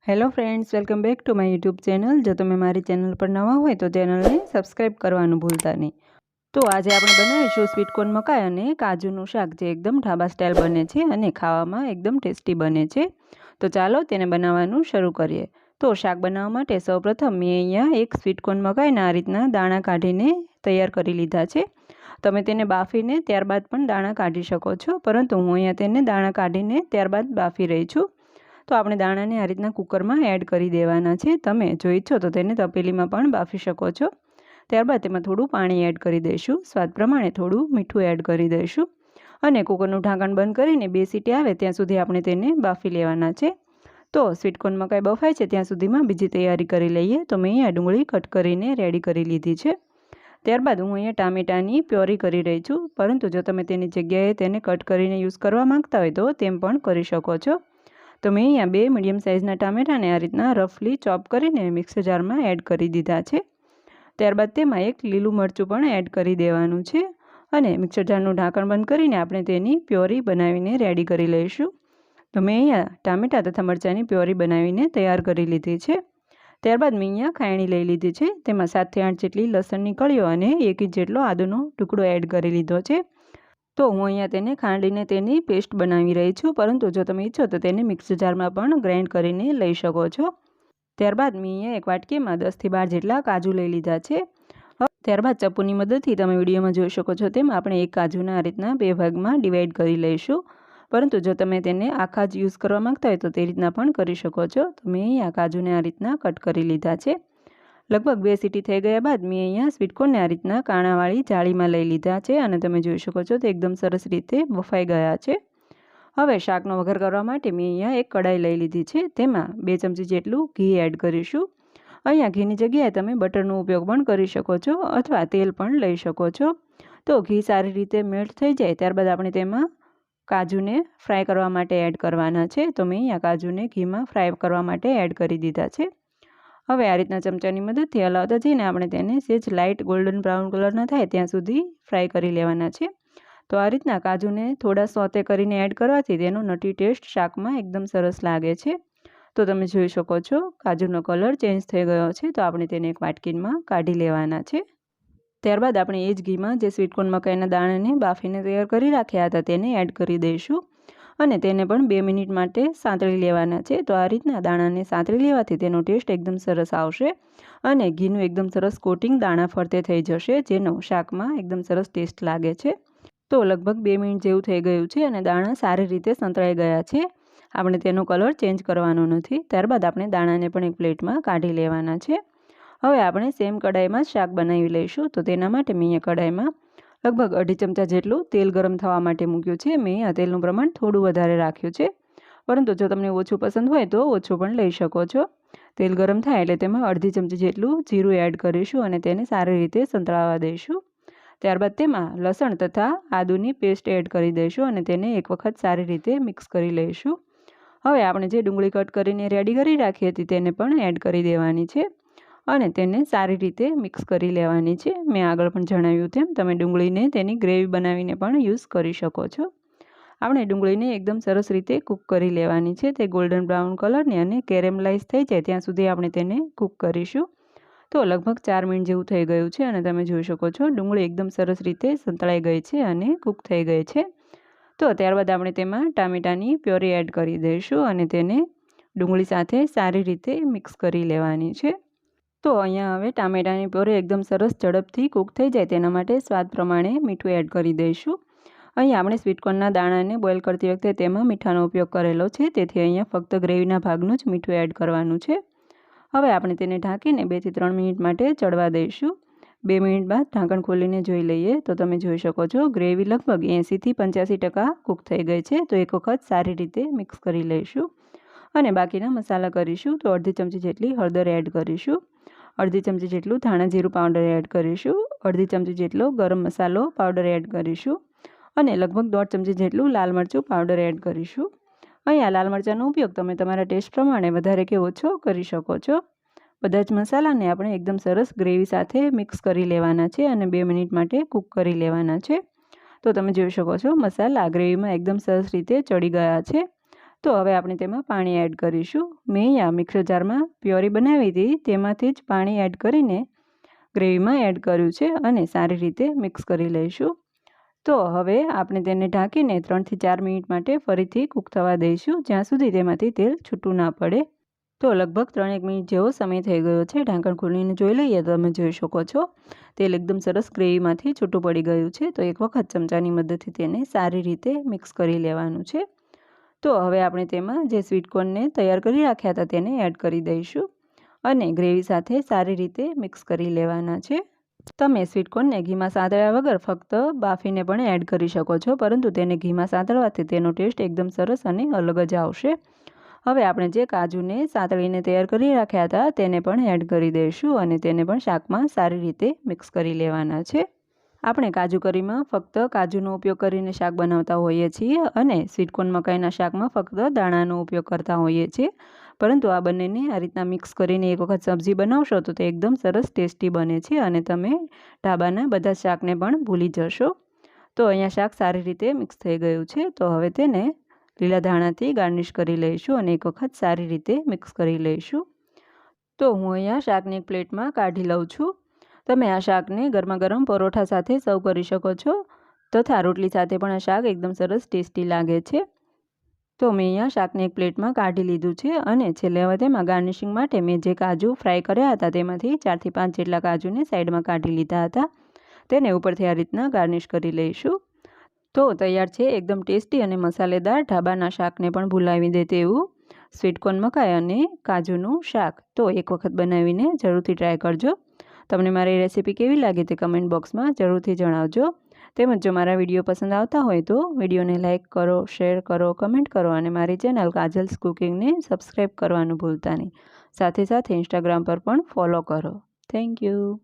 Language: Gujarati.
Hello friends, welcome back to my YouTube channel. જો તમે મારી ચેનલ પર નવા હોય તો ચેનલને સબસ્ક્રાઈબ કરવાનું ભૂલતા નહીં। તો આજે આપણે બનાવીશું સ્વીટકોર્ન મકાઈ અને કાજુનું શાક, જે એકદમ ઢાબા સ્ટાઇલ બને છે અને ખાવામાં એકદમ ટેસ્ટી બને છે। તો ચાલો તેને બનાવવાનું શરૂ કરીએ। તો શાક બનાવવા માટે સૌપ્રથમ મેં અહીંયા એક સ્વીટકોર્ન મકાઈના આ રીતના દાણા કાઢીને તૈયાર કરી લીધા છે। તમે તેને બાફીને ત્યારબાદ પણ દાણા કાઢી શકો છો, પરંતુ હું અહીંયા તેને દાણા કાઢીને ત્યારબાદ બાફી રહી છું। તો આપણે દાણાને આ રીતના કુકરમાં એડ કરી દેવાના છે। તમે જો ઈચ્છો તો તેને તપેલીમાં પણ બાફી શકો છો। ત્યારબાદ તેમાં થોડું પાણી એડ કરી દઈશું, સ્વાદ પ્રમાણે થોડું મીઠું એડ કરી દઈશું અને કુકરનું ઢાંકણ બંધ કરીને 2 સીટી આવે ત્યાં સુધી આપણે તેને બાફી લેવાના છે। તો સ્વીટકોર્ન મકાઈ બફાય છે ત્યાં સુધીમાં બીજી તૈયારી કરી લઈએ। તો મેં અહીંયા ડુંગળી કટ કરીને રેડી કરી લીધી છે। ત્યારબાદ હું અહીંયા ટામેટાની પ્યોરી કરી રહી છું, પરંતુ જો તમે તેની જગ્યાએ તેને કટ કરીને યુઝ કરવા માંગતા હોય તો તેમ પણ કરી શકો છો। તો મેં અહીંયા 2 મીડિયમ સાઇઝના ટામેટાને આ રીતના રફલી ચોપ કરીને મિક્સર જારમાં એડ કરી દીધા છે। ત્યારબાદ તેમાં એક લીલું મરચું પણ એડ કરી દેવાનું છે અને મિક્સર જારનું ઢાંકણ બંધ કરીને આપણે તેની પ્યોરી બનાવીને રેડી કરી લઈશું। તો મેં અહીંયા ટામેટા તથા મરચાંની પ્યોરી બનાવીને તૈયાર કરી લીધી છે। ત્યારબાદ મેં અહીંયા ખાયણી લઈ લીધી છે, તેમાં 7 થી 8 જેટલી લસણની કળીઓ અને 1 ઇંચ જેટલો આદુનો ટુકડો એડ કરી લીધો છે। તો હું અહીંયા તેને ખાંડીને તેની પેસ્ટ બનાવી રહી છું, પરંતુ જો તમે ઈચ્છો તો તેને મિક્સર જારમાં પણ ગ્રાઇન્ડ કરીને લઈ શકો છો। ત્યારબાદ મેં અહીંયા એક વાટકીમાં 10 થી 12 જેટલા કાજુ લઈ લીધા છે। ત્યારબાદ ચપ્પુની મદદથી તમે વિડીયોમાં જોઈ શકો છો તેમ આપણે એક કાજુના આ રીતના 2 ભાગમાં ડિવાઈડ કરી લઈશું, પરંતુ જો તમે તેને આખા જ યુઝ કરવા માંગતા હોય તો તે રીતના પણ કરી શકો છો। તો મેં અહીંયા કાજુને આ રીતના કટ કરી લીધા છે। લગભગ 2 સીટી થઈ ગયા બાદ મેં અહીંયા સ્વીટકોર્નને આ રીતના કાણાવાળી જાળીમાં લઈ લીધા છે અને તમે જોઈ શકો છો તે એકદમ સરસ રીતે બફાઈ ગયા છે। હવે શાકનો વઘાર કરવા માટે મેં અહીંયા એક કડાઈ લઈ લીધી છે, તેમાં 2 ચમચી જેટલું ઘી એડ કરીશું। અહીંયા ઘીની જગ્યાએ તમે બટરનો ઉપયોગ પણ કરી શકો છો અથવા તેલ પણ લઈ શકો છો। તો ઘી સારી રીતે મેલ્ટ થઈ જાય ત્યારબાદ આપણે તેમાં કાજુને ફ્રાય કરવા માટે એડ કરવાના છે। તો મેં અહીંયા કાજુને ઘીમાં ફ્રાય કરવા માટે એડ કરી દીધા છે। હવે આ રીતના ચમચાની મદદથી હલાવતા જઈને આપણે તેને સેજ લાઇટ ગોલ્ડન બ્રાઉન કલરના થાય ત્યાં સુધી ફ્રાય કરી લેવાના છે। તો આ રીતના કાજુને થોડા સોતે કરીને એડ કરવાથી તેનો નટી ટેસ્ટ શાકમાં એકદમ સરસ લાગે છે। તો તમે જોઈ શકો છો કાજુનો કલર ચેન્જ થઈ ગયો છે, તો આપણે તેને એક વાટકીમાં કાઢી લેવાના છે। ત્યારબાદ આપણે એ જ ઘીમાં જે સ્વીટકોર્ન મકાઈના દાણાને બાફીને તૈયાર કરી રાખ્યા હતા તેને એડ કરી દઈશું અને તેને પણ 2 મિનિટ માટે સાંતળી લેવાના છે। તો આ રીતના દાણાને સાંતળી લેવાથી તેનો ટેસ્ટ એકદમ સરસ આવશે અને ઘીનું એકદમ સરસ કોટિંગ દાણા ફરતે થઈ જશે, જેનો શાકમાં એકદમ સરસ ટેસ્ટ લાગે છે। તો લગભગ 2 મિનિટ જેવું થઈ ગયું છે અને દાણા સારી રીતે સંતળાઈ ગયા છે। આપણે તેનો કલર ચેન્જ કરવાનો નથી। ત્યારબાદ આપણે દાણાને પણ એક પ્લેટમાં કાઢી લેવાના છે। હવે આપણે સેમ કડાઈમાં શાક બનાવી લઈશું। તો તેના માટે મેં અહીંયા કડાઈમાં લગભગ 2.5 ચમચા જેટલું તેલ ગરમ થવા માટે મૂક્યું છે। મેં આ તેલનું પ્રમાણ થોડું વધારે રાખ્યું છે, પરંતુ જો તમને ઓછું પસંદ હોય તો ઓછું પણ લઈ શકો છો। તેલ ગરમ થાય એટલે તેમાં 1/2 ચમચી જેટલું જીરું એડ કરીશું અને તેને સારી રીતે સંતળાવા દઈશું। ત્યારબાદ તેમાં લસણ તથા આદુની પેસ્ટ એડ કરી દઈશું અને તેને એક વખત સારી રીતે મિક્સ કરી લઈશું। હવે આપણે જે ડુંગળી કટ કરીને રેડી કરી રાખી હતી તેને પણ એડ કરી દેવાની છે અને તેને સારી રીતે મિક્સ કરી લેવાની છે। મેં આગળ પણ જણાવ્યું તેમ તમે ડુંગળીને તેની ગ્રેવી બનાવીને પણ યુઝ કરી શકો છો। આપણે ડુંગળીને એકદમ સરસ રીતે કૂક કરી લેવાની છે, તે ગોલ્ડન બ્રાઉન કલરની અને કેરેમલાઇઝ થઈ જાય ત્યાં સુધી આપણે તેને કૂક કરીશું। તો લગભગ 4 મિનિટ જેવું થઈ ગયું છે અને તમે જોઈ શકો છો ડુંગળી એકદમ સરસ રીતે સંતળાઈ ગઈ છે અને કૂક થઈ ગઈ છે। તો ત્યારબાદ આપણે તેમાં ટામેટાની પ્યોરી એડ કરી દઈશું અને તેને ડુંગળી સાથે સારી રીતે મિક્સ કરી લેવાની છે। તો અહીંયા હવે ટામેટાની પ્યોરી એકદમ સરસ ઝડપથી કૂક થઈ જાય તેના માટે સ્વાદ પ્રમાણે મીઠું એડ કરી દઈશું। અહીંયા આપણે સ્વીટકોર્નના દાણાને બોઇલ કરતી વખતે તેમાં મીઠાનો ઉપયોગ કરેલો છે, તેથી અહીંયા ફક્ત ગ્રેવીના ભાગનું જ મીઠું એડ કરવાનું છે। હવે આપણે તેને ઢાંકીને 2 થી 3 મિનિટ માટે ચડવા દઈશું। 2 મિનિટ બાદ ઢાંકણ ખોલીને જોઈ લઈએ તો તમે જોઈ શકો છો ગ્રેવી લગભગ 80 થી 85% કૂક થઈ ગઈ છે। તો એક વખત સારી રીતે મિક્સ કરી લઈશું અને બાકીના મસાલા કરીશું। તો 1/2 ચમચી જેટલી હળદર એડ કરીશું, 1/2 ચમચી જેટલું ધાણા જીરું પાવડર એડ કરીશું, 1/2 ચમચી જેટલો ગરમ મસાલો પાવડર એડ કરીશું અને લગભગ 1/2 ચમચી જેટલું લાલ મરચું પાવડર એડ કરીશું। અહીંયા લાલ મરચાંનો ઉપયોગ તમે તમારા ટેસ્ટ પ્રમાણે વધારે કે ઓછો કરી શકો છો। બધા જ મસાલાને આપણે એકદમ સરસ ગ્રેવી સાથે મિક્સ કરી લેવાના છે અને 2 મિનિટ માટે કૂક કરી લેવાના છે। તો તમે જોઈ શકો છો મસાલા ગ્રેવીમાં એકદમ સરસ રીતે ચડી ગયા છે। તો હવે આપણે તેમાં પાણી એડ કરીશું. મેં અહીંયા મિક્સર જારમાં પ્યોરી બનાવી હતી, તેમાંથી જ પાણી એડ કરીને ગ્રેવીમાં એડ કર્યું છે અને સારી રીતે મિક્સ કરી લઈશું. તો હવે આપણે તેને ઢાંકીને 3 થી 4 મિનિટ માટે ફરીથી કૂક થવા દઈશું, જ્યાં સુધી તેમાંથી તેલ છૂટું ના પડે. તો લગભગ 3-1 મિનિટ જેવો સમય થઈ ગયો છે. ઢાંકણ ખોલીને જોઈ લઈએ તો તમે જોઈ શકો છો તેલ એકદમ સરસ ગ્રેવીમાંથી છૂટું પડી ગયું છે. તો એક વખત ચમચાની મદદથી તેને સારી રીતે મિક્સ કરી લેવાનું છે. તો હવે આપણે તેમાં જે સ્વીટકોર્નને તૈયાર કરી રાખ્યા હતા તેને એડ કરી દઈશું અને ગ્રેવી સાથે સારી રીતે મિક્સ કરી લેવાના છે. તમે સ્વીટકોર્નને ઘીમાં સાંતળ્યા વગર ફક્ત બાફીને પણ એડ કરી શકો છો, પરંતુ તેને ઘીમાં સાંતળવાથી તેનો ટેસ્ટ એકદમ સરસ અને અલગ જ આવશે. હવે આપણે જે કાજુને સાંતળીને તૈયાર કરી રાખ્યા હતા તેને પણ એડ કરી દઈશું અને તેને પણ શાકમાં સારી રીતે મિક્સ કરી લેવાના છે. આપણે કાજુ કરીમાં ફક્ત કાજુનો ઉપયોગ કરીને શાક બનાવતા હોઈએ છીએ અને સ્વીટકોર્ન મકાઈના શાકમાં ફક્ત દાણાનો ઉપયોગ કરતા હોઈએ છીએ, પરંતુ આ બંનેને આ રીતના મિક્સ કરીને એક વખત સબ્જી બનાવશો તો તે એકદમ સરસ ટેસ્ટી બને છે અને તમે ઢાબાના બધા શાકને પણ ભૂલી જશો. તો અહીંયા શાક સારી રીતે મિક્સ થઈ ગયું છે. તો હવે તેને લીલા ધાણાથી ગાર્નિશ કરી લઈશું અને એક વખત સારી રીતે મિક્સ કરી લઈશું. તો હું અહીંયા શાકને એક પ્લેટમાં કાઢી લઉં છું. તમે આ શાકને ગરમા ગરમ પરોઠા સાથે સર્વ કરી શકો છો તથા રોટલી સાથે પણ આ શાક એકદમ સરસ ટેસ્ટી લાગે છે. તો મેં અહીંયા શાકને એક પ્લેટમાં કાઢી લીધું છે અને છેલ્લે હવે તેમાં ગાર્નિશિંગ માટે મેં જે કાજુ ફ્રાય કર્યા હતા તેમાંથી 4 થી 5 જેટલા કાજુને સાઈડમાં કાઢી લીધા હતા. તેને ઉપરથી આ રીતના ગાર્નિશ કરી લઈશું. તો તૈયાર છે એકદમ ટેસ્ટી અને મસાલેદાર ઢાબાના શાકને પણ ભૂલાવી દે તેવું સ્વીટકોર્ન મકાઈ અને કાજુનું શાક. તો એક વખત બનાવીને જરૂરથી ટ્રાય કરજો. તમને મારી રેસીપી કેવી લાગી તે કમેન્ટ બોક્સમાં જરૂરથી જણાવજો. તેમજ જો મારા વિડીયો પસંદ આવતા હોય તો વિડીયોને લાઇક કરો, શેર કરો, કમેન્ટ કરો અને મારી ચેનલ કાજલ્સ કુકિંગને સબસ્ક્રાઈબ કરવાનું ભૂલતા નહીં. સાથે સાથે ઇન્સ્ટાગ્રામ પર પણ ફોલો કરો. Thank you.